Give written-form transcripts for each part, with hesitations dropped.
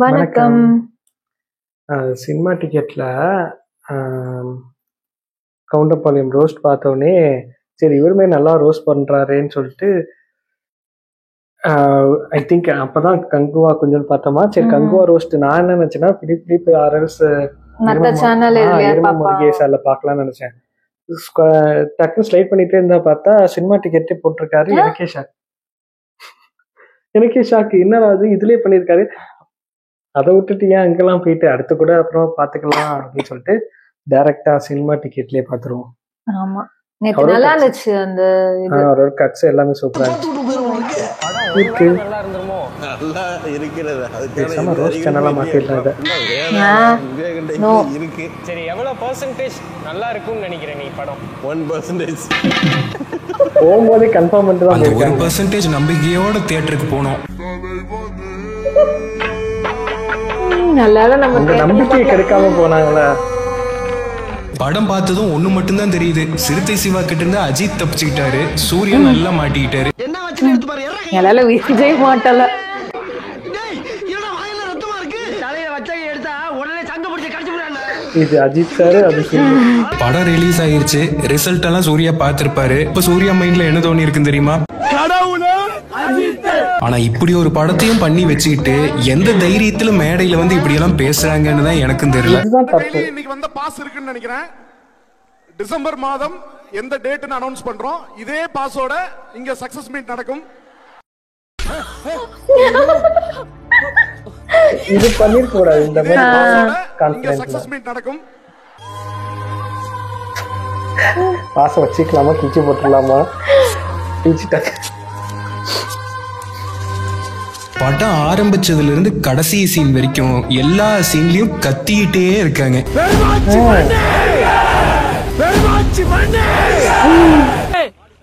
வணக்கம். வணக்கம். Cinema டிக்கெட்ல Goundampalayam roast பார்த்தோனே, சரி இவருமே நல்லா ரோஸ்ட் பண்றாரேன்னு சொல்லிட்டு, ஐ திங்க் அப்பதான் கங்குவா கொஞ்சம் பார்த்தோமா. சரி கங்குவா ரோஸ்ட் நான் என்ன நினைச்சேன்னா, பிலிப் ஆர்எல்ஸ் மத்த சேனல் இல்லையா எரும பாப்பா? முருகேசால பார்க்கலாம்னு நினைச்சேன். டக்குன்னு ஸ்லைட் பண்ணிட்டே இருந்தா பார்த்தா சினிமா டிக்கெட்டே போட்டிருக்காரு. எனக்கே ஷாக்கு. என்னடா அது இதுலயே பண்ணியிருக்காரு. அதை விட்டுட்டு ஏன் அங்கெல்லாம் போயிட்டு அடுத்து கூட அப்புறம் பாத்துக்கலாம் அப்படின்னு சொல்லிட்டு டைரக்டா சினிமா டிக்கெட்லயே பாத்துருவோம். ஆமா, நேத்து நல்லா இருந்துச்சு அந்த இது. அவரோட கட்ஸ் எல்லாமே சூப்பரா இருக்கு. பேசாம ரோஸ்ட் சேனலா மாத்திடலாம் இதை. சரி, எவ்வளவு பெர்சன்டேஜ் நல்லா இருக்கும்னு நினைக்கிறேன் நீ படம்? 1%. போகும்போதே கன்ஃபார்ம் பண்ணிட்டு தான் அந்த போயிருக்காங்க. 1% நம்பிக்கையோட தியேட்டருக்கு போனோம். நல்லா நம்ம அந்த நம்பிக்கை கிடைக்காம போனாங்களா? படம் பார்த்ததும் ஒண்ணு மட்டும்தான் தெரியுது. சிறுத்தை சிவா கிட்ட இருந்து அஜித் தப்பிச்சுக்கிட்டாரு, சூர்யா நல்லா மாட்டிக்கிட்டாரு. என்னால விஜய் மாட்டல. இது அஜித் சார், அது படம் ரிலீஸ் ஆயிருச்சு, ரிசல்ட் எல்லாம் சூர்யா பார்த்திருப்பாரு. இப்ப சூர்யா மைண்ட்ல என்ன தோணி இருக்குன்னு தெரியுமா? ஆனா இப்படி ஒரு படத்தையும் பண்ணி வச்சுக்கிட்டு எந்த தைரியத்துல மேடையில வந்து இப்படி எல்லாம் பேசுறாங்கன்னு தான் எனக்கும் தெரியல. இதுதான் தப்பு. இன்னைக்கு வந்த பாஸ் இருக்குன்னு நினைக்கிறேன். டிசம்பர் மாதம் எந்த டேட்னு அனௌன்ஸ் பண்றோம். இதே பாஸோட இங்க சக்சஸ் மீட் நடக்கும். இது பண்ணிருக்க கூடாது. இந்த மாதிரி இங்க கான்ஃபிடன்ஸ்ல சக்சஸ் மீட் நடக்கும். பாசம் வச்சுக்கலாமா, கிழிச்சு போட்டுடலாமா? கிழிச்சிட்டாங்க. படம் ஆரம்பிச்சதுல இருந்து கடைசி சீன் வரைக்கும் எல்லா சீன்லயும் கத்திக்கிட்டே இருக்காங்க.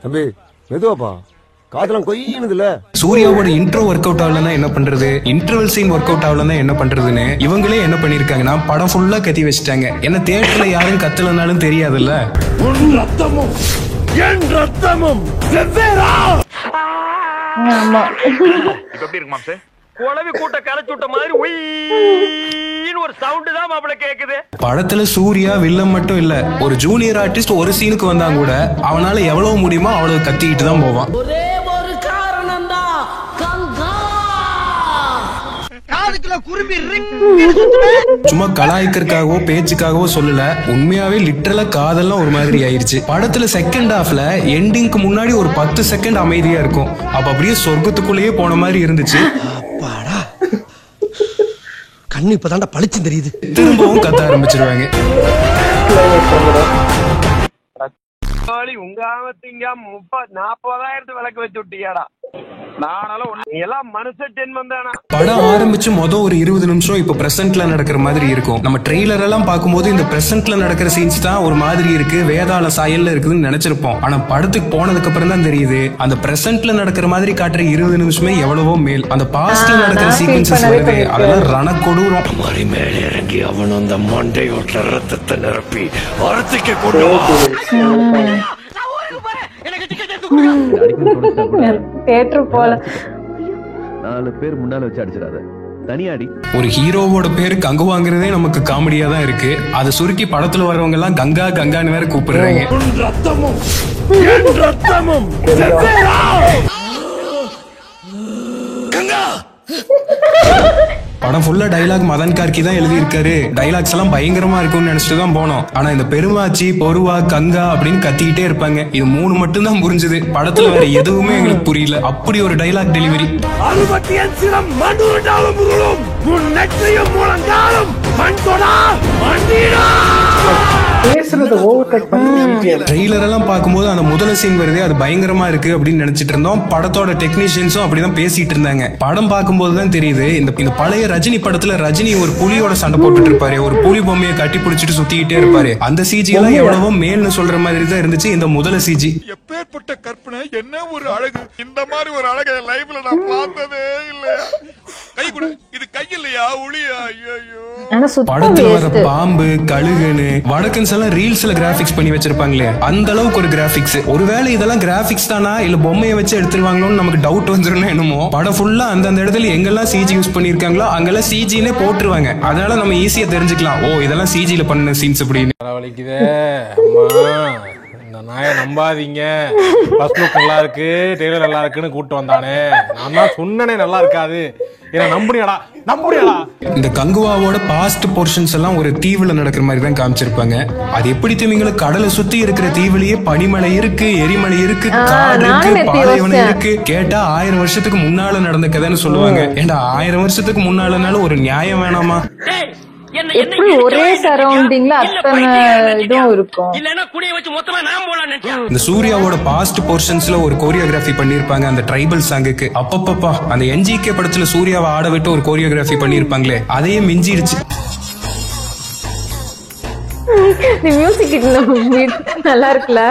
தம்பி மெதுவாப்பா, காதெல்லாம் கொய்யினதுல. சூர்யாவோட இன்ட்ரோ ஒர்க் அவுட் ஆகலன்னா என்ன பண்றது, இன்டர்வல் சீன் ஒர்க் அவுட் ஆகலன்னா என்ன பண்றதுன்னு இவங்களே என்ன பண்ணிருக்காங்கன்னா படம் ஃபுல்லா கத்தி வச்சுட்டாங்க. என்ன தியேட்டர்ல யாரும் கத்தலனாலும் தெரியாதுல்ல. ஆமா, எப்படி இருக்கு மாம்சே? குளவி கூட்ட கரைச்சு விட்ட மாதிரி உயின்னு ஒரு சவுண்ட் தான் மாப்பிள கேக்குது. படத்துல சூர்யா வில்லன் மட்டும் இல்ல, ஒரு ஜூனியர் ஆர்டிஸ்ட் ஒரு சீனுக்கு வந்தாங்க கூட அவனால எவ்வளவு முடியுமோ அவ்வளவு கத்திக்கிட்டு தான் போவான். ஒரே ஒரு காரணம் தான் கங்கா. காதுக்குள்ள குருவி சும்மா கலாய்க்கிறதுக்காகவோ பேச்சுக்காகவோ சொல்லல, உண்மையாவே லிட்டரலா காதெல்லாம் ஒரு மாதிரி ஆயிருச்சு. படத்துல செகண்ட் ஹாஃப்ல எண்டிங்க்கு முன்னாடி ஒரு 10 செகண்ட் அமைதியா இருக்கும். அப்ப அப்படியே சொர்க்கத்துக்குள்ளேயே போன மாதிரி இருந்துச்சு. கண்ணு இப்பதான்டா பளிச்சு தெரியுது. திரும்பவும் கத்த ஆரம்பிச்சிருவாங்க. உங்க ஆமத்திங்க 30,000-40,000 விளக்கு வச்சு விட்டீங்கடா. நானாலும் எல்லாம் மனுஷ ஜென்மம் தானா? படம் ஆரம்பிச்சு ஒரு 20 நிமிஷம் இப்ப பிரசன்ட்ல நடக்கிற மாதிரி இருக்கும். நம்ம ட்ரெய்லர் எல்லாம் பார்க்கும்போது இந்த பிரசன்ட்ல நடக்கிற சீன்ஸ் தான் ஒரு மாதிரி இருக்கு, வேதாள சாயல்ல இருக்குதுன்னு நினைச்சிருப்போம். ஆனா படத்துக்கு போனதுக்கு அப்புறம் தான் தெரியுது அந்த பிரசன்ட்ல நடக்கிற மாதிரி காட்டுற 20 நிமிஷமே எவ்வளவோ மேல். அந்த பாஸ்ட்ல நடக்கிற சீக்வன்சஸ் வருது, அதெல்லாம் ரணக்கொடூரம். மாதிரி மேலே இறங்கி அவன் அந்த மண்டையோட்ட ரத்தத்தை நிரப்பி வார்த்தைக்கு கொண்டு தியேட்டர் போல 4 பேர் முன்னால வச்சு அடிச்சிடாத, தனியாடி. ஒரு ஹீரோவோட பேரு கங்குவாங்கிறதே நமக்கு காமெடியா தான் இருக்கு. அதை சுருக்கி படத்துல வரவங்க எல்லாம் கங்கா கங்கான்னு வேற கூப்பிடுறாங்க. படம் ஃபுல்லா டைலாக் மதன் கார்கி தான் எழுதி இருக்காரு. டைலாக்ஸ் எல்லாம் பயங்கரமா இருக்கும்னு நினைச்சிட்டு தான் போனோம். ஆனா இந்த பெருமாச்சி, பொருவா, கங்கா அப்படின்னு கத்திக்கிட்டே இருப்பாங்க. இது 3 மட்டும் தான் புரிஞ்சுது. படத்துல வேற எதுவுமே எங்களுக்கு புரியல. அப்படி ஒரு டைலாக் டெலிவரி. பேசுறத ஓவர்டேக் பண்ணி ட்ரெய்லர் எல்லாம் பார்க்கும்போது அந்த முதல் சீன் வருதே அது பயங்கரமா இருக்கு அப்படின்னு நினைச்சிட்டு இருந்தோம். படத்தோட டெக்னீஷியன்ஸும் அப்படிதான் பேசிட்டு இருந்தாங்க. படம் பார்க்கும்போது தான் தெரியுது இந்த பழைய ரஜினி படத்துல ரஜினி ஒரு புலியோட சண்டை போட்டுட்டு இருப்பாரு, ஒரு புலி பொம்மையை கட்டி பிடிச்சிட்டு சுத்திக்கிட்டே இருப்பாரு. அந்த சிஜி எல்லாம் எவ்வளவோ மேல்னு சொல்ற மாதிரி தான் இருந்துச்சு இந்த முதல் சிஜி. எப்பேற்பட்ட கற்பனை, என்ன ஒரு அழகு. இந்த மாதிரி ஒரு அழகை லைஃப்ல நான் பார்த்ததே இல்லையா. கை கூட இது கை இல்லையா, ஒளியா. ஐயோ படத்துல வர பாம்பு கழுகுன்னு வடக்கன்ஸ் எல்லாம் ரீல்ஸ்ல கிராபிக்ஸ் பண்ணி வச்சிருப்பாங்களே, அந்த அளவுக்கு ஒரு கிராபிக்ஸ். ஒருவேளை இதெல்லாம் கிராபிக்ஸ் தானா இல்ல பொம்மையை வச்சு எடுத்துருவாங்களோன்னு நமக்கு டவுட் வந்துடும். என்னமோ படம் ஃபுல்லா அந்த இடத்துல எங்கெல்லாம் சிஜி யூஸ் பண்ணிருக்காங்களோ அங்கெல்லாம் சிஜினே போட்டுருவாங்க. அதனால நம்ம ஈஸியா தெரிஞ்சுக்கலாம், ஓ இதெல்லாம் சிஜில பண்ண சீன்ஸ் அப்படின்னு. இந்த நாயை நம்பாதீங்க, ஃபர்ஸ்ட் லுக் நல்லா இருக்கு, ட்ரெய்லர் நல்லா இருக்குன்னு கூட்டு வந்தானே. நான் தான் சொன்னனே நல்லா இருக்காது, என்ன நம்புறியாடா நம்புறியாடா. இந்த கங்குவாவோட பாஸ்ட் போர்ஷன்ஸ் எல்லாம் ஒரு தீவுல நடக்கிற மாதிரி தான் காமிச்சிருப்பாங்க. அது எப்படி தெரியுங்களா, கடலை சுத்தி இருக்கிற தீவுலயே பனிமலை இருக்கு, எரிமலை இருக்கு, காடு இருக்கு, பாலைவனம் இருக்கு. கேட்டா 1000 வருஷத்துக்கு முன்னால நடந்த கதைன்னு சொல்லுவாங்க. ஏண்டா 1000 வருஷத்துக்கு முன்னாலனாலும் ஒரு நியாயம் வேணாமா? எப்படி ஒரே சரௌண்டிங்ல அத்தனை இதுவும் இருக்கும். இந்த சூர்யாவோட பாஸ்ட் போர்ஷன்ஸ்ல ஒரு கோரியோகிராஃபி பண்ணிருப்பாங்க அந்த ட்ரைபல் சாங்குக்கு. அப்பப்பப்பா அந்த என்ஜிகே படத்துல சூர்யாவை ஆட விட்டு ஒரு கோரியோகிராஃபி பண்ணிருப்பாங்களே, அதையே மிஞ்சிருச்சு. மியூசிக் நல்லா இருக்குல்ல.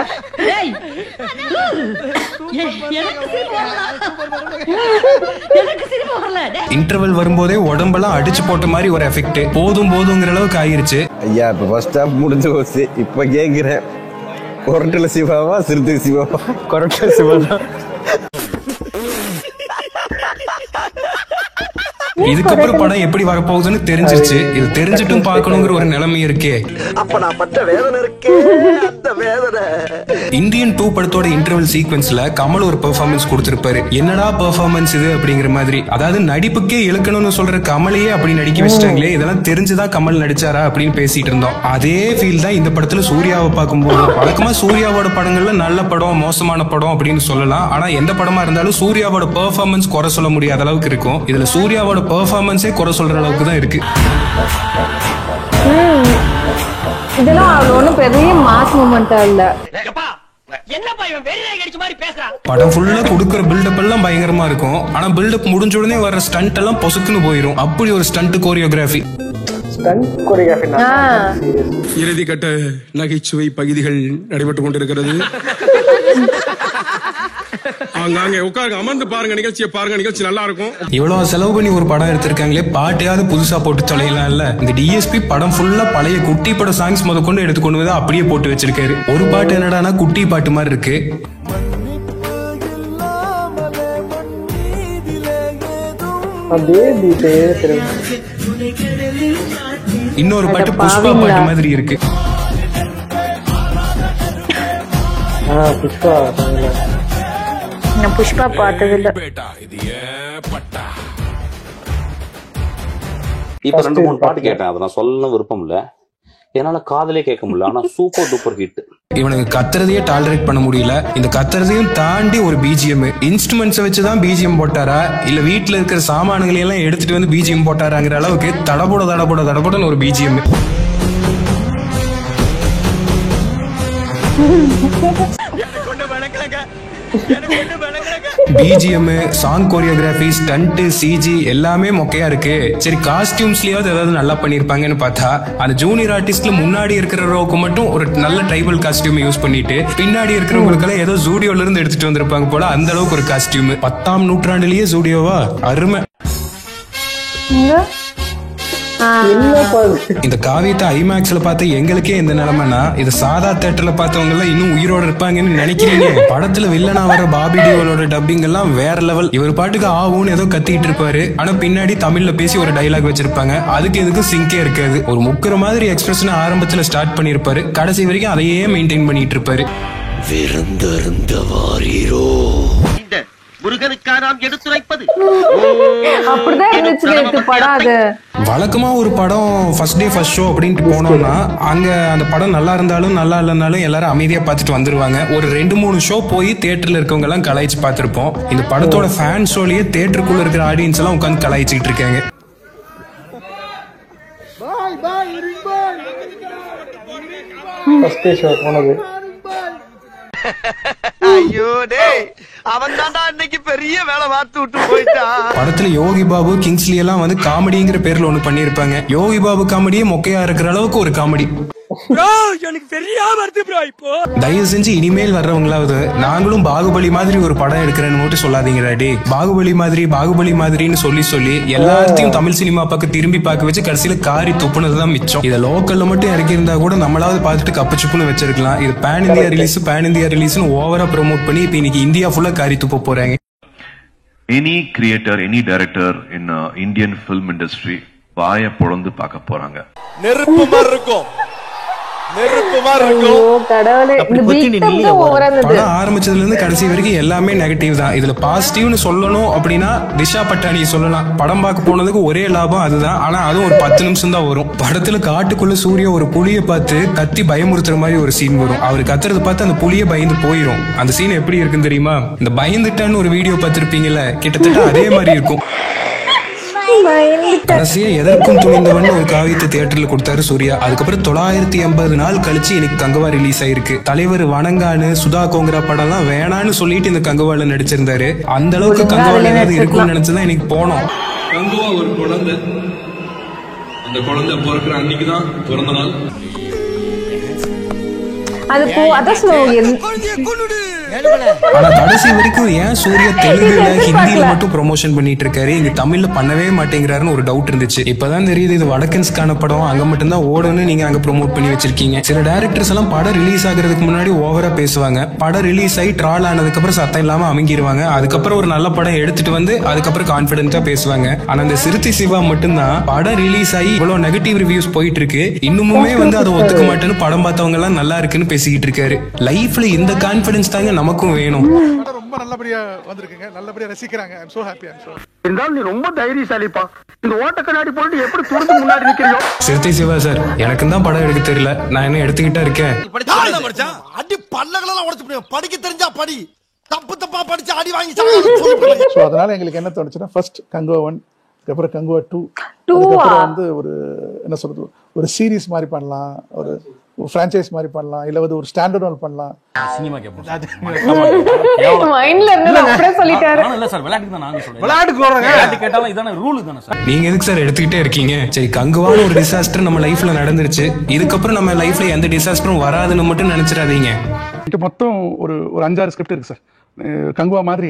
இன்டர்வல் வரும்போதே உடம்பெல்லாம் அடிச்சு போட்ட மாதிரி ஒரு எஃபெக்ட். போதும் போதுங்கிற அளவுக்கு ஆயிருச்சு. ஐயா இப்ப ஃபர்ஸ்ட் ஹாஃப் முடிஞ்சு போச்சு. இப்ப கேக்குறேன், கொரட்டல சிவாவா சிறுத்தை சிவாவா? கொரட்டல சிவா. இதுக்கப்புறம் படம் எப்படி வரப்போகுதுன்னு தெரிஞ்சிருச்சு. இது தெரிஞ்சிட்டும் பார்க்கணுங்கிற ஒரு நிலைமை இருக்கே. அப்ப நான் பட்ட வேதனை இருக்கே, அந்த வேதனை. இந்தியன் 2 படத்தோட இன்டர்வல் சீக்வன்ஸ்ல கமல் ஒரு பெர்ஃபார்மன்ஸ் கொடுத்திருப்பாரு. என்னடா பெர்ஃபார்மன்ஸ் இது அப்படிங்கிற மாதிரி. அதாவது நடிப்புக்கே இழுக்கணும்னு சொல்ற கமலையே அப்படி நடிக்க வச்சிட்டாங்களே, இதெல்லாம் தெரிஞ்சுதான் கமல் நடிச்சாரா அப்படின்னு பேசிட்டு இருந்தோம். அதே ஃபீல் தான் இந்த படத்துல சூர்யாவை பார்க்கும்போது. வழக்கமா சூர்யாவோட படங்கள்ல நல்ல படம் மோசமான படம் அப்படின்னு சொல்லலாம். ஆனா எந்த படமா இருந்தாலும் சூர்யாவோட பெர்ஃபார்மன்ஸ் குறை சொல்ல முடியாத அளவுக்கு இருக்கும். இதுல சூர்யாவோட பெர்ஃபார்மன்ஸே குறை சொல்ற அளவுக்கு தான் இருக்கு. இதெல்லாம் அவ்வளவு ஒன்றும் பெரிய மாஸ் மூமெண்டா இல்ல. படம் ஃபுல்லா கொடுக்குற பில்டப் எல்லாம் பயங்கரமா இருக்கும். ஆனா பில்டப் முடிஞ்ச உடனே வர ஸ்டண்ட் எல்லாம் பொசுக்குன்னு போயிடும். அப்படி ஒரு ஸ்டண்ட் கோரியோகிராஃபி. இறுதி கட்ட நகைச்சுவை பகுதிகள் நடைபெற்றுக் கொண்டிருக்கிறது. அமர்ந்து பாருங்க, நிகழ்ச்சியை பாருங்க, நிகழ்ச்சி நல்லா இருக்கும். இவ்வளவு செலவு பண்ணி ஒரு படம் எடுத்திருக்காங்களே, பாட்டையாவது புதுசா போட்டு தொலைலாம் இல்ல. இந்த டிஎஸ்பி படம் ஃபுல்லா பழைய குட்டி பட சாங்ஸ் முத கொண்டு எடுத்து கொண்டு வந்து அப்படியே போட்டு வச்சிருக்காரு. ஒரு பாட்டு என்னடானா குட்டி பாட்டு மாதிரி இருக்கு. இன்னொரு பாட்டு புஷ்பா பாட்டு மாதிரி இருக்கு. நான் புஷ்பா பார்த்தது இல்ல. இப்ப 2-3 பாட்டு கேட்டேன், அதை நான் சொல்ல விருப்பம் இல்ல, என்னால காதலே கேட்க முடியல. ஆனா சூப்பர் டூப்பர் ஹிட். இவனுக்கு கத்துறதையே டாலரேட் பண்ண முடியல. இந்த கத்துறதையும் தாண்டி ஒரு பிஜிஎம், இன்ஸ்ட்ருமெண்ட்ஸை வச்சுதான் பிஜிஎம் போட்டாரா இல்ல வீட்டுல இருக்கிற சாமான்களை எல்லாம் எடுத்துட்டு வந்து பிஜிஎம் போட்டாராங்கிற அளவுக்கு தடபுட தடபுட தடபுடன்னு ஒரு BGM. BGM, song choreography, stunt, CG எல்லாமே மொக்கையா இருக்கு. சரி காஸ்டியூம்ஸ்லயாவது ஏதாவது நல்லா பண்ணிருப்பாங்கன்னு பார்த்தா அந்த ஜூனியர் ஆர்டிஸ்ட்ல முன்னாடி இருக்கிற ரோக்கு மட்டும் ஒரு நல்ல ட்ரைபல் காஸ்டியூம் யூஸ் பண்ணிட்டு பின்னாடி இருக்கிறவங்களுக்கெல்லாம் ஏதோ ஜூடியோல இருந்து எடுத்துட்டு வந்திருப்பாங்க போல. அந்த அளவுக்கு ஒரு காஸ்டியூம். 10ஆம் நூற்றாண்டுலயே ஜூடியோவா, அருமை. இந்த காவியத்தை ஐமேக்ஸ்ல பார்த்து எங்களுக்கே இந்த நிலைமைனா இது சாதா தியேட்டர்ல பார்த்தவங்க எல்லாம் இன்னும் உயிரோட இருப்பாங்கன்னு நினைக்கிறீங்க. படத்துல வில்லனா வர பாபி டியோலோட டப்பிங் எல்லாம் வேற லெவல். இவர் பாட்டுக்கு ஆவுன்னு ஏதோ கத்திட்டு இருப்பாரு, ஆனா பின்னாடி தமிழ்ல பேசி ஒரு டைலாக் வச்சிருப்பாங்க. அதுக்கு எதுக்கும் சிங்கே இருக்காது. ஒரு முக்கிற மாதிரி எக்ஸ்பிரஷன் ஆரம்பத்துல ஸ்டார்ட் பண்ணிருப்பாரு, கடைசி வரைக்கும் அதையே மெயின்டைன் பண்ணிட்டு இருப்பாரு. விருந்தருந்தவாரீரோ முருகனுக்கா நாம் எடுத்துரைப்பது அப்படிதான் இருந்துச்சு படம். அது வழக்கமா ஒரு படம் ஃபர்ஸ்ட் டே ஃபர்ஸ்ட் ஷோ அப்படின்ட்டு போனோம்னா அங்க அந்த படம் நல்லா இருந்தாலும் நல்லா இல்லைனாலும் எல்லாரும் அமைதியா பார்த்துட்டு வந்துருவாங்க. ஒரு 2-3 ஷோ போய் தியேட்டர்ல இருக்கவங்க எல்லாம் கலாய்ச்சி பார்த்திருப்போம். இந்த படத்தோட ஃபேன் ஷோலயே தியேட்டருக்குள்ள இருக்கிற ஆடியன்ஸ் எல்லாம் உட்காந்து கலாய்ச்சிட்டு இருக்காங்க. ஐயோ டேய், அவன் தான்டா இன்னைக்கு பெரிய வேலை பார்த்து விட்டு போயிட்டான். படத்துல யோகி பாபு, கிங்ஸ்லி எல்லாம் வந்து காமெடிங்கிற பேர்ல ஒண்ணு பண்ணிருப்பாங்க. யோகி பாபு காமெடியே மொக்கையா இருக்கிற அளவுக்கு ஒரு காமெடி. எனக்கு தெரியாம வருது ப்ரோ. இப்போ தயவு செஞ்சு இனிமேல் வர்றவங்களாவது நாங்களும் பாகுபலி மாதிரி ஒரு படம் எடுக்கிறேன்னு மட்டும் சொல்லாதீங்கடா டே. பாகுபலி மாதிரின்னு சொல்லி எல்லாத்தையும் தமிழ் சினிமா பக்கம் திரும்பி பார்க்க வச்சு கடைசியில காரி துப்புனதுதான் மிச்சம். இதை லோக்கல்ல மட்டும் இறக்கி இருந்தா கூட நம்மளாவது பார்த்துட்டு கப்பச்சுப்புன்னு வச்சிருக்கலாம். இது பேன் இந்தியா ரிலீஸ்னு ஓவரா ப்ரோமோட் பண்ணி இப்ப இன்னைக்கு இந்தியா ஃபுல்லா காரி துப்ப போறாங்க. Any creator, any director in Indian film industry வாயை பொழந்து பார்க்க போறாங்க. நெருப்பு மாதிரி இருக்கும். படம் ஆரம்பிச்சதுல இருந்து கடைசி வரைக்கும் எல்லாமே நெகட்டிவ் தான். இதுல பாசிட்டிவ்னு சொல்லணும் அப்படின்னா திஷா பட்டாணி சொல்லலாம். படம் பார்க்க போனதுக்கு ஒரே லாபம் அதுதான். ஆனா அதுவும் ஒரு 10 நிமிஷம் தான் வரும். படத்துல காட்டுக்குள்ள சூர்யா ஒரு புலியை பார்த்து கத்தி பயமுறுத்துற மாதிரி ஒரு சீன் வரும். அவர் கத்துறத பார்த்து அந்த புலியை பயந்து போயிடும். அந்த சீன் எப்படி இருக்குன்னு தெரியுமா? இந்த பயந்துட்டான்னு ஒரு வீடியோ பார்த்திருப்பீங்கல்ல, கிட்டத்தட்ட அதே மாதிரி இருக்கும். கடைசியா எதற்கும் துணிந்தவன் ஒரு காவியத்தை தியேட்டர்ல கொடுத்தாரு சூர்யா. அதுக்கப்புறம் 980 நாள் கழிச்சு எனக்கு கங்குவா ரிலீஸ் ஆயிருக்கு. தலைவர் வணங்கானு சுதா கோங்கரா படம் எல்லாம் வேணான்னு சொல்லிட்டு இந்த கங்குவால நடிச்சிருந்தாரு. அந்த அளவுக்கு கங்குவால ஏதாவது இருக்கும்னு நினைச்சுதான் எனக்கு போனோம். கங்குவா ஒரு குழந்தை, அந்த குழந்தை பிறக்கிற அன்னைக்குதான் பிறந்த நாள். ஆனா கடைசி வரைக்கும் ஏன் சூர்யா தெலுங்குல ஹிந்தியில மட்டும் ப்ரொமோஷன் பண்ணிட்டு இருக்காரு, இங்க தமிழ்ல பண்ணவே மாட்டேங்கிறாருன்னு ஒரு டவுட் இருந்துச்சு. இப்பதான் தெரியுது இது வடக்கன்ஸ்கான படம், அங்க மட்டும் தான் ஓடுன்னு நீங்க அங்க ப்ரோமோட் பண்ணி வச்சிருக்கீங்க. சில டைரக்டர்ஸ் எல்லாம் படம் ரிலீஸ் ஆகுறதுக்கு முன்னாடி ஓவரா பேசுவாங்க. படம் ரிலீஸ் ஆகி ட்ரால் ஆனதுக்கு அப்புறம் சத்தம் இல்லாம அமைங்கிருவாங்க. அதுக்கப்புறம் ஒரு நல்ல படம் எடுத்துட்டு வந்து அதுக்கப்புறம் கான்பிடென்ட்டா பேசுவாங்க. ஆனா இந்த சிறுத்தை சிவா மட்டும்தான் படம் ரிலீஸ் ஆகி இவ்வளவு நெகட்டிவ் ரிவ்யூஸ் போயிட்டு இருக்கு, இன்னுமுமே வந்து அதை ஒத்துக்க மாட்டேன்னு படம் பார்த்தவங்க எல்லாம் நல்லா இருக்குன்னு பேசிக்கிட்டு இருக்காரு. லைஃப்ல இந்த கான்பிடன்ஸ் தாங்க நமக்கும் வேணும். ரொம்ப நல்லபடியா வந்திருக்கீங்க, நல்லபடியா ரசிக்கிறாங்க. ஐ அம் சோ ஹாப்பி. இருந்தாலும் நீ ரொம்ப தைரியசாலிப்பா. இந்த ஓட்ட கண்ணாடி போட்டு எப்படி துணிஞ்சு முன்னாடி நிக்கிறியோ? சிறுத்தை சிவா சார், எனக்கு தான் படம் எடுக்க தெரியல, நான் என்ன எடுத்துக்கிட்டா இருக்கேன். அடி பல்லகளெல்லாம் உடைச்சு படிக்க தெரிஞ்சா படி, தப்பா படிச்சு அடி வாங்கி. சோ அதனால எங்களுக்கு என்ன தோணுச்சுன்னா, ஃபர்ஸ்ட் கங்குவா 1, அதுக்கப்புறம் கங்குவா 2, அதுக்கப்புறம் வந்து ஒரு என்ன சொல்றது, ஒரு சீரீஸ் மாதிரி பண்ணலாம், ஒரு பிரான்சைஸ் மாதிரி பண்ணலாம், இல்ல வந்து ஒரு ஸ்டாண்டர்ட் ஒன் பண்ணலாம். சினிமா கேப்போம் மைண்ட்ல என்ன அப்படியே சொல்லிட்டாரு. இல்ல சார், விளையாட்டுக்கு தான் நாங்க சொல்றோம். விளையாட்டுக்கு சொல்றோம். விளையாட்டு கேட்டாலும் இதான ரூல் தான சார். நீங்க எதுக்கு சார் எடுத்துக்கிட்டே இருக்கீங்க? சரி, கங்குவான ஒரு டிசாஸ்டர் நம்ம லைஃப்ல நடந்துருச்சு, இதுக்கப்புறம் நம்ம லைஃப்ல எந்த டிசாஸ்டரும் வராதுன்னு மட்டும் நினைச்சிடாதீங்க. மொத்தம் ஒரு 5-6 ஸ்கிரிப்ட் இருக்கு சார். கங்குவா மாதிரி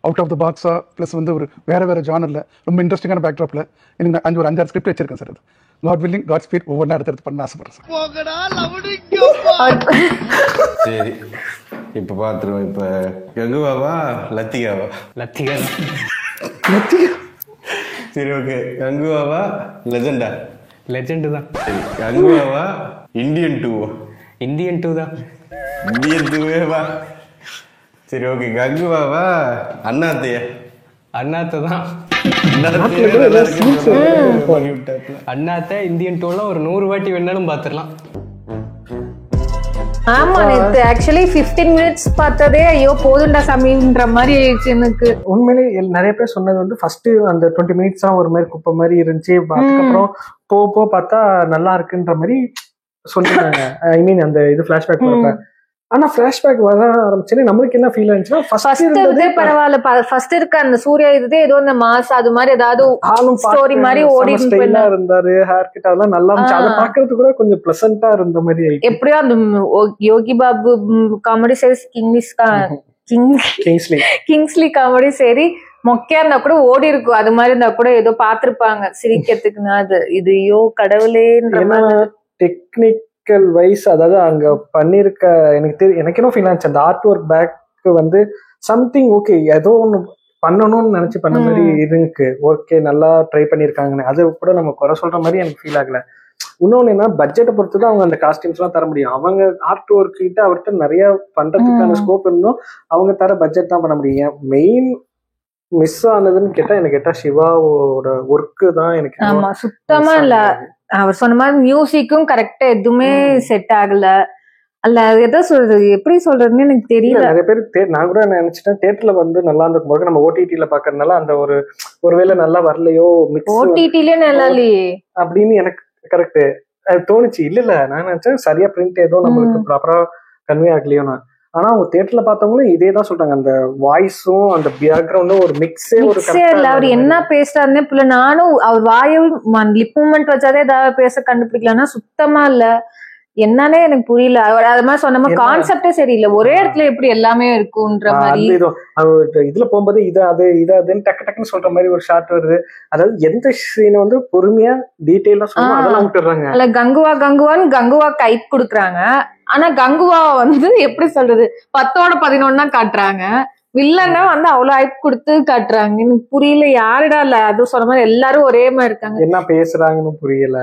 அவுட் ஆஃப் த பாக்ஸா, பிளஸ் வந்து ஒரு வேற ஜானர்ல ரொம்ப இன்ட்ரெஸ்டிங்கான பேக்ட்ராப்ல எனக்கு ஒரு 5-6 ஸ்கிரிப்ட் வச்சிருக்கேன் sir. God willing, God speed ஒவ்வொன்றா எடுத்து பண்ண ஆசைப்படுறேன் சார். சரி, இப்ப பாத்துருவோம். இப்ப கங்குவாவா லத்திகாவா? லத்திகா. சரி, ஓகே. கங்குவாவா லெஜெண்டா? லெஜெண்ட் தான். சரி, கங்குவாவா இந்தியன் 2? இந்தியன் 2 தான். இந்தியன் 2 சரி, ஓகே. கங்குவாவா அண்ணாத்தையா? அண்ணாத்தை தான். அண்ணாத்த இந்தியன் 2ல ஒரு 100 வாட்டி வேணாலும் பாத்துடலாம். ஆமா, நேத்து ஆக்சுவலி 15 மினிட்ஸ் பார்த்ததே ஐயோ போதுண்டா சாமின்ற மாதிரி ஆயிடுச்சு எனக்கு. உண்மையிலே நிறைய பேர் சொன்னது வந்து ஃபர்ஸ்ட் அந்த 20 மினிட்ஸ் தான் ஒரு மாதிரி குப்பை மாதிரி இருந்துச்சு, அதுக்கப்புறம் போக பார்த்தா நல்லா இருக்குன்ற மாதிரி சொல்லிருந்தாங்க. ஐ மீன் அந்த இது பிளாஷ்பேக் போறப்ப. ஆனா பிளாஷ்பேக் வர ஆரம்பிச்சுன்னு நம்மளுக்கு என்ன ஃபீல் ஆச்சுன்னா, ஃபர்ஸ்ட் பரவாயில்ல, ஃபர்ஸ்ட் இருக்க அந்த சூர்யா இதுதே ஏதோ இந்த மாஸ் அது மாதிரி ஏதாவது ஸ்டோரி மாதிரி ஓடி இருந்தாரு, ஹேர் கட் அதெல்லாம் நல்லா இருந்துச்சு. அதை பாக்குறது கூட கொஞ்சம் பிளசண்டா இருந்த மாதிரி ஆயிடுச்சு. எப்படியோ அந்த யோகி பாபு காமெடி சரி, கிங்ஸ்லி காமெடி சரி மொக்கையா இருந்தா கூட ஓடி இருக்கும். அது மாதிரி இருந்தா கூட ஏதோ பாத்துருப்பாங்க சிரிக்கிறதுக்குன்னா. அது இது ஐயோ கடவுளேன்ற டெக்னிக் வைஸ், அதாவது அங்க பண்ணிருக்க எனக்கு என்ன ஃபீல் ஆச்சு, அந்த ஆர்ட் ஒர்க் பேக் வந்து சம்திங் ஓகே, ஏதோ ஒண்ணு பண்ணணும்னு நினைச்சு பண்ண மாதிரி இருக்கு. ஓகே, நல்லா ட்ரை பண்ணிருக்காங்கன்னு அது கூட நம்ம குறை சொல்ற மாதிரி எனக்கு ஃபீல் ஆகல. இன்னொன்னு என்ன, பட்ஜெட்டை பொறுத்து தான் அவங்க அந்த காஸ்டியூம்ஸ் எல்லாம் தர முடியும். அவங்க ஆர்ட் ஒர்க் கிட்ட அவர்கிட்ட நிறைய பண்றதுக்கான ஸ்கோப் இருந்தும் அவங்க தர பட்ஜெட் தான் பண்ண முடியும். மெயின் மிஸ் ஆனதுன்னு கேட்டா சிவாவோட ஒர்க்கு தான் எனக்கு. ஆமா, சுத்தமா இல்ல. அவர் சொன்ன மாதிரி மியூசிக்கும் கரெக்டா எதுவுமே செட் ஆகல. அல்ல எதோ சொல்றது, எப்படி சொல்றதுன்னு எனக்கு தெரியல. நிறைய பேர் நான் கூட நினைச்சிட்டேன் தியேட்டர்ல வந்து நல்லா இருந்திருக்கும், நம்ம ஓடிடில பாக்குறதுனால அந்த ஒருவேளை நல்லா வரலையோ, ஓடிடிலே நல்லா இல்லையே அப்படின்னு எனக்கு கரெக்ட் தோணுச்சு. இல்ல நான் நினைச்சேன் சரியா பிரிண்ட் ஏதோ நம்மளுக்கு ப்ராப்பரா கன்வே ஆகலையோன்னு. ஆனா அவங்க தியேட்டர்ல பார்த்தவங்களும் இதே தான் சொல்றாங்க, அந்த வாய்ஸும் அந்த பேக்ரவுண்டும் ஒரு மிக்ஸே ஒரு அவர் என்ன பேசுறாருன்னே புள்ள. நானும் அவர் வாயும் லிப் மூமெண்ட் வச்சாதே ஏதாவது பேச கண்டுபிடிக்கலன்னா சுத்தமா இல்ல. என்னன்னே எனக்கு புரியல. அது மாதிரி சொன்ன மாதிரி கான்செப்டே சரியில்லை. ஒரே இடத்துல எப்படி எல்லாமே இருக்குன்ற மாதிரி. இதுல போகும்போது அதுன்னு டக்கு டக்குன்னு சொல்ற மாதிரி ஒரு ஷார்ட் வருது. அதாவது எந்த சீனை வந்து பொறுமையா டீட்டெயிலா சொல்லுவோம் அதெல்லாம் விட்டுறாங்க. அல்ல கங்குவான்னு கங்குவா கைட் குடுக்குறாங்க. ஆனா கங்குவா வந்து எப்படி சொல்றது 10/11 தான் காட்டுறாங்க. வில்லன்னா வந்து அவ்வளவு ஹைப் கொடுத்து காட்டுறாங்க. எனக்கு புரியல யாருடா. இல்ல அது சொன்ன மாதிரி எல்லாரும் ஒரே மாதிரி இருக்காங்க. என்ன பேசுறாங்கன்னு புரியல.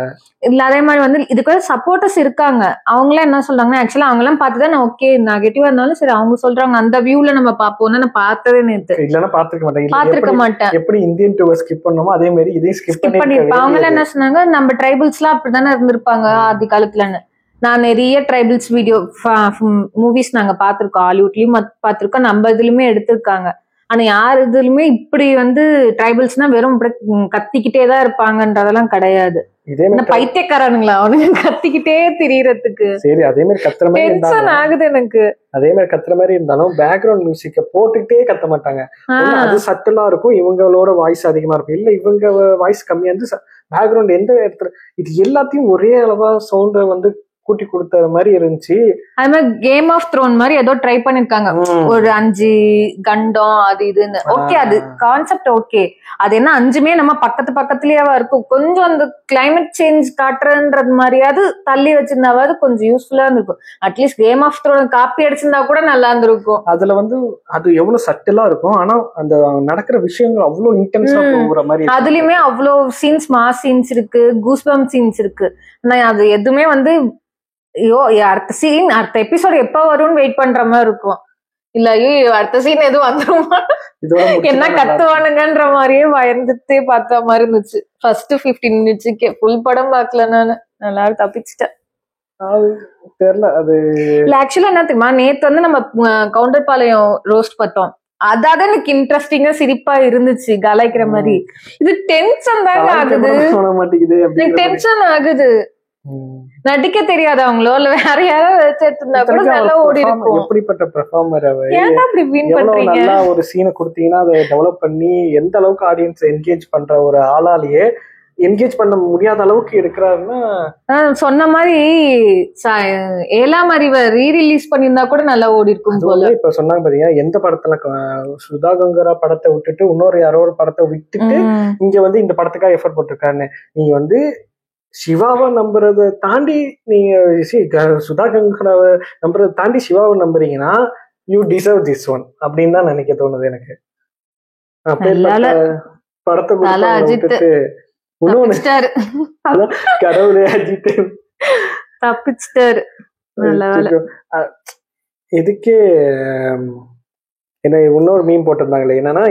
இல்ல அதே மாதிரி வந்து இதுக்கு சப்போர்ட்டர்ஸ் இருக்காங்க. அவங்களாம் என்ன சொல்றாங்கன்னா ஆக்சுவலா அவங்க எல்லாம் பார்த்துதான் நான் ஓகே நெகட்டிவா இருந்தாலும் சரி அவங்க சொல்றாங்க அந்த வியூல நம்ம பாப்போம். நான் பார்த்ததே நேத்து இல்லன்னா பாத்துருக்க மாட்டேன். எப்படி இந்தியன் டூவை ஸ்கிப் பண்ணோமோ அதே மாதிரி இதையும் ஸ்கிப் பண்ணிருப்பாங்க. அவங்க எல்லாம் என்ன சொன்னாங்க நம்ம ட்ரைபிள்ஸ் எல்லாம் அப்படித்தானே இருந்திருப்பாங்க ஆதி காலத்துலன்னு. நான் நிறைய ட்ரைபிள்ஸ் வீடியோ மூவிஸ் நாங்க பாத்திருக்கோம். ஹாலிவுட்லயும் பாத்திருக்கோம். நம்ம இதுலயுமே எடுத்திருக்காங்க. ஆனா யார் இதுலயுமே இப்படி வந்து ட்ரைபிள்ஸ்னா வெறும் கத்திக்கிட்டேதான் இருப்பாங்கன்றதெல்லாம் கிடையாது. பைத்தியக்காரனுங்களா அவனுங்க கத்திக்கிட்டே திரியறதுக்கு. சரி அதே மாதிரி கத்துற மாதிரி டென்ஷன் ஆகுது எனக்கு. அதே மாதிரி கத்துற மாதிரி இருந்தாலும் பேக்ரவுண்ட் மியூசிக்க போட்டுக்கிட்டே கத்த மாட்டாங்க. அது சட்டலா இருக்கும். இவங்களோட வாய்ஸ் அதிகமா இருக்கும். இல்ல இவங்க வாய்ஸ் கம்மியா இருந்து பேக்ரவுண்ட் எந்த இடத்துல இது எல்லாத்தையும் ஒரே அளவா சவுண்ட வந்து கூட்டி கொடுத்த மாதிரி இருந்துச்சு. அது மாதிரி கேம் ஆஃப் த்ரோன் மாதிரி ஏதோ ட்ரை பண்ணிருக்காங்க. ஒரு 5 கண்டம் அது இதுன்னு. ஓகே அது கான்செப்ட் ஓகே. அது என்ன 5மே நம்ம பக்கத்துலயேவா இருக்கும். கொஞ்சம் அந்த கிளைமேட் சேஞ்ச் காட்டுறன்றது மாதிரியாவது தள்ளி வச்சிருந்தாவது கொஞ்சம் யூஸ்ஃபுல்லா இருந்திருக்கும். At least game of throne copy அடிச்சிருந்தா கூட நல்லா இருந்திருக்கும். அதுல வந்து அது எவ்வளவு சட்டலா இருக்கும். ஆனா அந்த நடக்கிற விஷயங்கள் அவ்வளவு இன்டென்ஸா போகிற மாதிரி. அதுலயுமே அவ்வளவு சீன்ஸ் மாஸ் சீன்ஸ் இருக்கு. கூஸ்பம் சீன்ஸ் இருக்கு. ஆனா அது எதுவுமே வந்து ஐயோ அடுத்த எபிசோட் எப்ப வரும்னு வெயிட் பண்ற மாதிரி இருக்கும். இல்ல ஐயோ அடுத்த சீன் எதுவும் வந்துருமா என்ன கத்துவானுங்கன்ற மாதிரியே பயந்துட்டே பார்த்த மாதிரி இருந்துச்சு. ஃபர்ஸ்ட் 15 மினிட்ஸுக்கே ஃபுல் படம் பார்க்கல நானு. நல்லா தப்பிச்சிட்டேன். தெரியல அது இல்ல ஆக்சுவலா என்ன தெரியுமா நேத்து வந்து நம்ம கவுண்டர்பாளையம் ரோஸ்ட் பார்த்தோம். அதாவது எனக்கு இன்ட்ரெஸ்டிங்கா சிரிப்பா இருந்துச்சு கலாய்க்கிற மாதிரி. இது டென்ஷன் தாங்க ஆகுது. டென்ஷன் ஆகுது. நடிக்க தெரியாது அவங்களோ இல்ல வேற யாராவது எடுத்திருந்தா கூட நல்லா ஓடி இருக்கும். எப்படிப்பட்ட பெர்ஃபார்மர் அவர். ஏன்டா இப்படி வீன் பண்றீங்க? நல்லா ஒரு சீனை கொடுத்தீங்கன்னா அதை டெவலப் பண்ணி எந்த அளவுக்கு ஆடியன்ஸ் என்கேஜ் பண்ற ஒரு ஆளாலேயே என்கேஜ் பண்ண முடியாத அளவுக்கு இருக்கிறாருன்னா சொன்ன மாதிரி 7ஆம் அறிவை ரீரிலீஸ் பண்ணியிருந்தா கூட நல்லா ஓடி இருக்கும் போல. இப்ப சொன்னாங்க பாத்தீங்கன்னா எந்த படத்துல சுதா கங்கரா படத்தை விட்டுட்டு இன்னொரு யாரோட படத்தை விட்டுட்டு இங்க வந்து இந்த படத்துக்காக எஃபர்ட் போட்டிருக்காருன்னு நீங்க வந்து சிவாவை நம்புறத தாண்டி நீங்க சுதா கங்கராவை நம்புறத தாண்டி சிவாவை நம்புறீங்கன்னா யூ டிசர்வ் திஸ் ஒன் அப்படின்னு தான் நினைக்க தோணுது எனக்கு. படத்தை கடவுளே அஜித் தப்பிச்சிட்டாரு. இதுக்கே என்ன இன்னொரு மீம் போட்டிருந்தாங்களே என்னன்னா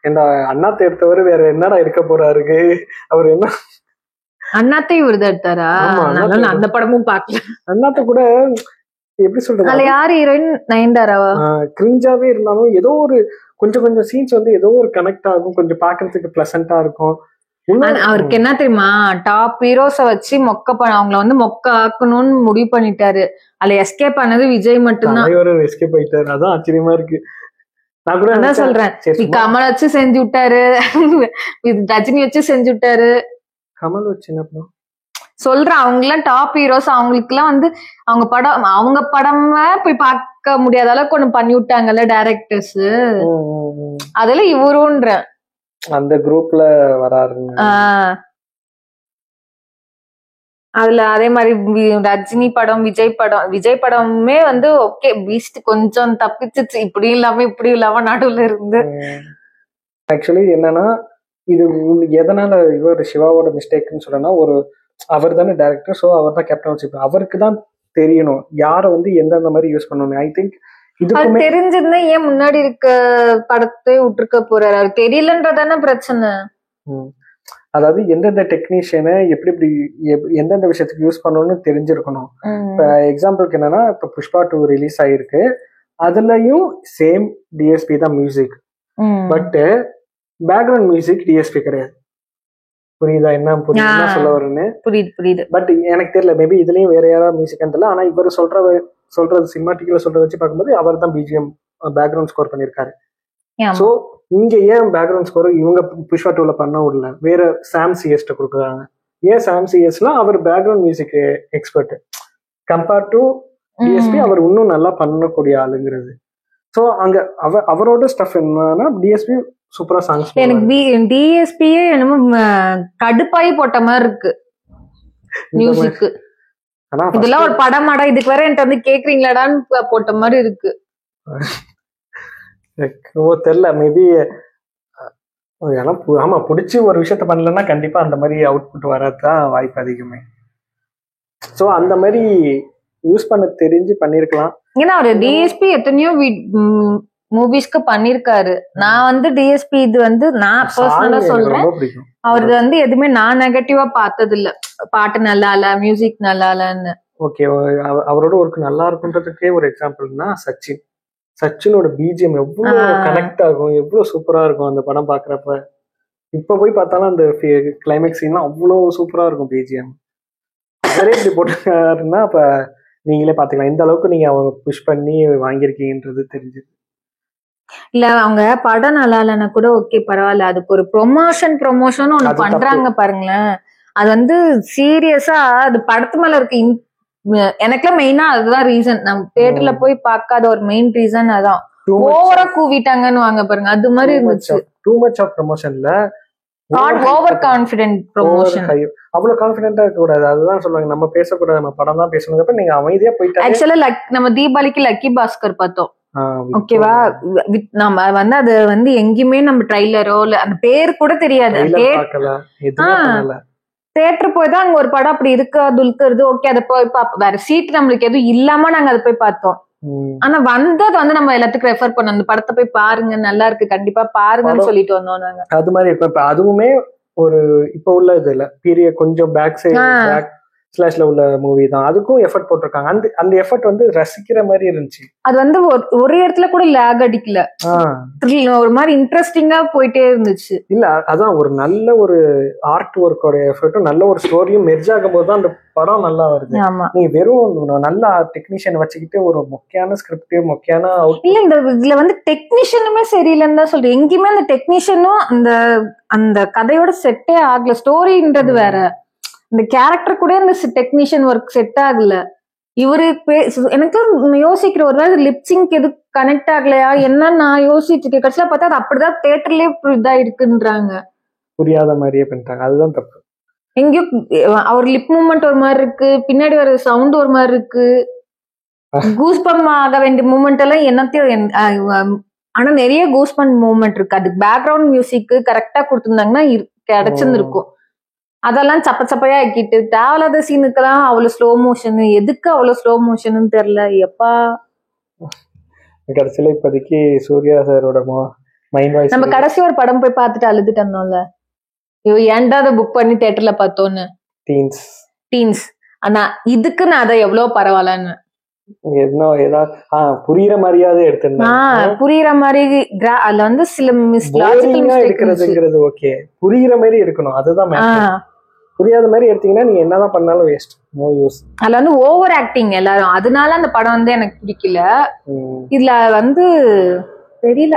இந்த அண்ணாத்தை எடுத்தவர் வேற என்னடா இருக்க போறாரு அவர் என்ன அண்ணாத்தை விருது எடுத்தாரா? அந்த படமும் பாக்கல. அண்ணாத்த கூட எப்படி சொல்றது அதுல யாரு ஹீரோயின் நயன்தாராவா? கிரிஞ்சாவே இருந்தாலும் ஏதோ ஒரு கொஞ்சம் சீன்ஸ் வந்து ஏதோ ஒரு கனெக்ட் ஆகும். கொஞ்சம் பாக்குறதுக்கு பிளசண்டா இருக்கும். அவருக்கு என்ன தெரியுமா டாப் ஹீரோஸ வச்சு அவங்கள வந்து மொக்க ஆக்கணும்னு முடிவு பண்ணிட்டாரு. அதுல எஸ்கேப் ஆனது விஜய் மட்டும்தான். எஸ்கேப் ஆயிட்டாரு. அதான் ஆச்சரியமா இருக்கு. நான் கூட சொல்றேன் கமல் வச்சு செஞ்சு விட்டாரு. ரஜினி வச்சு செஞ்சு விட்டாரு. கமல் வச்சு சொல்றேன் அவங்க எல்லாம் டாப் ஹீரோஸ். அவங்களுக்கு எல்லாம் வந்து அவங்க படமா போய் பார்க்க முடியாத அளவுக்கு ஒண்ணு பண்ணி விட்டாங்கல்ல டைரக்டர்ஸ். அதுல இவருன்ற அந்த குரூப்ல வராருங்க. அதுல அதே மாதிரி ரஜினி படம் விஜய் படமுமே வந்து ஓகே பீஸ்ட் கொஞ்சம் தப்பிச்சிச்சு. இப்படியும் இல்லாம நடுவுல இருந்து. ஆக்சுவலி என்னன்னா இது எதனால இவர் சிவாவோட மிஸ்டேக்னு சொல்லனா ஒரு அவர் தானே டைரக்டர். ஸோ அவர் தான் கேப்டன். அவருக்கு தான் தெரியணும் யாரை வந்து எந்தெந்த மாதிரி யூஸ் பண்ணணும். ஐ திங்க் இது தெரிஞ்சிருந்தா ஏன் முன்னாடி இருக்க படத்தை விட்டுருக்க போறாரு? அவர் தெரியலன்றதானே பிரச்சனை. அதாவது எந்தெந்த டெக்னீஷியனை எப்படி எந்தெந்த விஷயத்துக்கு யூஸ் பண்ணணும்னு தெரிஞ்சிருக்கணும். இப்போ எக்ஸாம்பிளுக்கு என்னன்னா இப்போ புஷ்பா 2 ரிலீஸ் ஆயிருக்கு. அதுலயும் சேம் டிஎஸ்பி தான் music. But background music DSP கிடையாது. புரியுதா என்ன சொல்ல வருன்னு? புரியுது. பட் எனக்கு தெரியல மேபி இதுலயும் வேற யாராவது மியூசிக் தெரியல. ஆனா இவர் சொல்றது சினிமாட்டிக்ல சொல்றத வச்சு பார்க்கும்போது அவர் தான் பிஜிஎம் பேக்ரவுண்ட் ஸ்கோர் பண்ணிருக்காரு. சோ இங்க ஏன் பேக்ரவுண்ட் ஸ்கோர் இவங்க புஷ்பா 2ல பண்ண விடல, வேற சாம் சிஎஸ்ட கொடுக்குறாங்க. ஏன் சாம் சிஎஸ்லாம் அவர் background music expert. Compare to DSP அவர் இன்னும் நல்லா பண்ணக்கூடிய ஆளுங்கிறது. ஸோ அங்க அவரோட ஸ்டஃப் என்னன்னா டிஎஸ்பி சூப்பரா சாங்ஸ். எனக்கு டிஎஸ்பியே என்னமோ கடுப்பாயி போட்ட மாதிரி இருக்கு மியூசிக். இதெல்லாம் ஒரு படமாடா, இதுக்கு வேற என்கிட்ட வந்து கேக்குறீங்களாடான்னு போட்ட மாதிரி இருக்கு. தெரியல, மேபி ஆமா பிடிச்சி ஒரு விஷயத்த பண்ணலன்னா கண்டிப்பா அந்த மாதிரி அவுட்புட் வர்றதுதான் வாய்ப்பு அதிகமே. ஸோ அந்த மாதிரி யூஸ் பண்ண தெரிஞ்சு பண்ணிருக்கலாம். ஏன்னா அவரு டிஎஸ்பி எத்தனையோ மூவிஸ்க்கு பண்ணிருக்காரு. நான் வந்து டிஎஸ்பி இது வந்து நான் பர்சனலா சொல்றேன், அவரது வந்து எதுவுமே நான் நெகட்டிவா பார்த்தது இல்ல. பாட்டு நல்லா இல்ல, மியூசிக் நல்லா இல்லன்னு. ஓகே, அவரோட ஒர்க் நல்லா இருக்குன்றதுக்கே ஒரு எக்ஸாம்பிள்னா சச்சினோட பிஜிஎம் எவ்வளவு கனெக்ட் ஆகும், எவ்வளவு சூப்பரா இருக்கும் அந்த படம் பாக்குறப்ப. இப்ப போய் பார்த்தாலும் அந்த கிளைமேக்ஸ் சீன்லாம் அவ்வளவு சூப்பரா இருக்கும் பிஜிஎம். அவரே இப்படி போட்டுருக்காருன்னா அப்ப நீங்களே பாத்துக்கலாம் எந்த அளவுக்கு நீங்க அவங்க புஷ் பண்ணி வாங்கியிருக்கீங்கன்றது தெரிஞ்சுது. இல்ல அவங்க படம் நல்லா இல்லைன்னா கூட ஓகே பரவாயில்ல, அதுக்கு ஒரு ப்ரொமோஷன் ஒண்ணு பண்றாங்க பாருங்களேன். அது வந்து சீரியஸா அது படத்து மேல இருக்கு. எனக்குலாம் மெயினா அதுதான் ரீசன், நம்ம தியேட்டர்ல போய் பார்க்காத ஒரு மெயின் ரீசன் அதான். ஓவரா கூவிட்டாங்கன்னு வாங்க பாருங்க, அது மாதிரி இருந்துச்சு. டூ மச் ஆஃப் ப்ரமோஷன்ல ஓவர் கான்ஃபிடென்ட் ப்ரமோஷன். அவ்வளவு கான்ஃபிடென்ட்டா இருக்க கூடாது, அதுதான் சொல்லுவாங்க. நம்ம பேசக்கூடாது, நம்ம படம் தான் பேசணுங்கிறப்ப நீங்க அமைதியா போயிட்டு. ஆக்சுவலா நம்ம தீபாவளிக்கு லக்கி பாஸ்கர் பார்த்தோம், ஓகேவா? நம்ம வந்து அது வந்து எங்கேயுமே நம்ம ட்ரைலரோ இல்ல அந்த பேர் கூட தெரியாது, தியேட்டர் போய் தான் அங்க ஒரு படம் அப்படி இருக்கா துல்கருது, ஓகே அதை போய் வேற சீட் நம்மளுக்கு எதுவும் இல்லாம நாங்க அதை போய் பார்த்தோம். ஆனா வந்தது வந்து நம்ம எல்லாத்துக்கும் ரெஃபர் பண்ணோம், அந்த படத்தை போய் பாருங்க நல்லா இருக்கு கண்டிப்பா பாருங்கன்னு சொல்லிட்டு வந்தோம் நாங்க. அது மாதிரி இருக்கும். இப்ப அதுவுமே ஒரு இப்ப உள்ள இது இல்ல, பீரியட் கொஞ்சம் பேக் ஸ்லாஷ்ல உள்ள மூவி தான், அதுக்கும் எஃபர்ட் போட்டிருக்காங்க. அந்த எஃபர்ட் வந்து ரசிக்கிற மாதிரி இருந்துச்சு. அது வந்து ஒரு இடத்துல கூட லேக் அடிக்கல, ஒரு மாதிரி இன்ட்ரெஸ்டிங்கா போயிட்டே இருந்துச்சு. இல்ல அதான் ஒரு நல்ல ஒரு ஆர்ட் ஒர்க்கோட எஃபர்ட்டும் நல்ல ஒரு ஸ்டோரியும் மெர்ஜ் ஆகும் போது தான் அந்த படம் நல்லா வருது. நீ வெறும் நல்ல டெக்னீஷியன் வச்சுக்கிட்டு ஒரு முக்கியமான ஸ்கிரிப்ட் முக்கியமான இல்ல இந்த இதுல வந்து டெக்னீஷியனுமே சரியில்லைன்னு தான் சொல்றேன். எங்கேயுமே அந்த டெக்னீஷியனும் அந்த கதையோட செட்டே ஆகல. ஸ்டோரின்றது வேற, இந்த கேரக்டர் கூட இந்த டெக்னீஷியன் ஒர்க் செட் ஆகல. இவரு எனக்கு யோசிக்கிற ஒரு வேலை லிப்சிங்க் எது கனெக்ட் ஆகலையா என்ன நான் யோசிச்சுட்டு கடைசியில பார்த்தா அது அப்படிதான் தியேட்டர்லயே இதா இருக்குன்றாங்க, புரியாத மாதிரியே பண்ணிட்டாங்க. அதுதான் தப்பு. எங்கேயோ அவர் லிப் மூவ்மெண்ட் ஒரு மாதிரி இருக்கு, பின்னாடி வர சவுண்ட் ஒரு மாதிரி இருக்கு, கூஸ்பம் ஆக வேண்டிய மூவ்மெண்ட் எல்லாம் என்னத்தையும். ஆனா நிறைய கூஸ்பம் மூவ்மெண்ட் இருக்கு, அதுக்கு பேக்ரவுண்ட் மியூசிக் கரெக்டா கொடுத்துருந்தாங்கன்னா கிடைச்சிருந்துருக்கும். அதெல்லாம் சப்பையா ஆக்கிட்டு தேவையில்லாத சீனுக்கெல்லாம் அவ்வளவு ஸ்லோ மோஷன், எதுக்கு அவ்வளவு ஸ்லோ மோஷன் தெரியல. எப்பா கடைசியில இப்போதைக்கு சூர்யா சாரோட மைண்ட் வாய்ஸ் நம்ம கடைசி ஒரு படம் போய் பார்த்துட்டு அழுதுட்டு இருந்தோம்ல, ஏன்டா அதை புக் பண்ணி தியேட்டர்ல பார்த்தோன்னு, டீன்ஸ். ஆனா இதுக்கு நான் அதை எவ்வளவு பரவாயில்லன்னு புரியுற மாதிரியாவது எடுத்திருந்தேன். புரியுற மாதிரி அதுல வந்து சில எடுக்கிறதுங்கிறது ஓகே, புரியுற மாதிரி இருக்கணும், அதுதான். புரியாத மாதிரி எடுத்தீங்கன்னா நீங்க என்னதான் பண்ணாலும் வேஸ்ட், நோ யூஸ். அதுல வந்து ஓவர் ஆக்டிங் எல்லாரும், அதனால அந்த படம் வந்து எனக்கு பிடிக்கல. இதுல வந்து தெரியல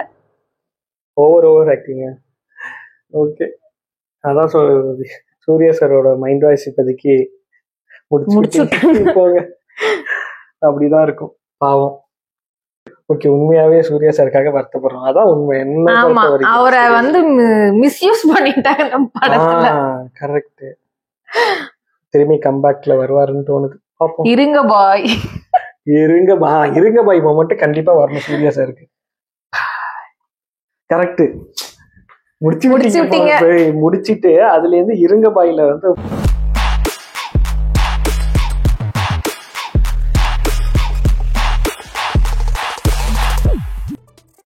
ஓவர் ஆக்டிங். ஓகே, அதான் சொல்றது. சூர்யா சாரோட மைண்ட் வாய்ஸ் இப்போதைக்கு முடிச்சு போங்க, அப்படிதான் இருக்கும் பாவம். ஓகே, உண்மையாவே சூர்யா சாருக்காக வருத்தப்படுறோம், அதான் உண்மை. என்ன அவரை வந்து மிஸ்யூஸ் பண்ணிட்டாங்க நம்ம படத்துல. கரெக்ட், திரும்பி கம்பேக்ல வருவாருன்னு தோணுது. பாப்போம். இருங்க பாய் மொமெண்ட் கண்டிப்பா வரணும் சூர்யா சாருக்கு. கரெக்ட், முடிச்சுட்டு அதுல இருந்து இருங்க பாயில வந்து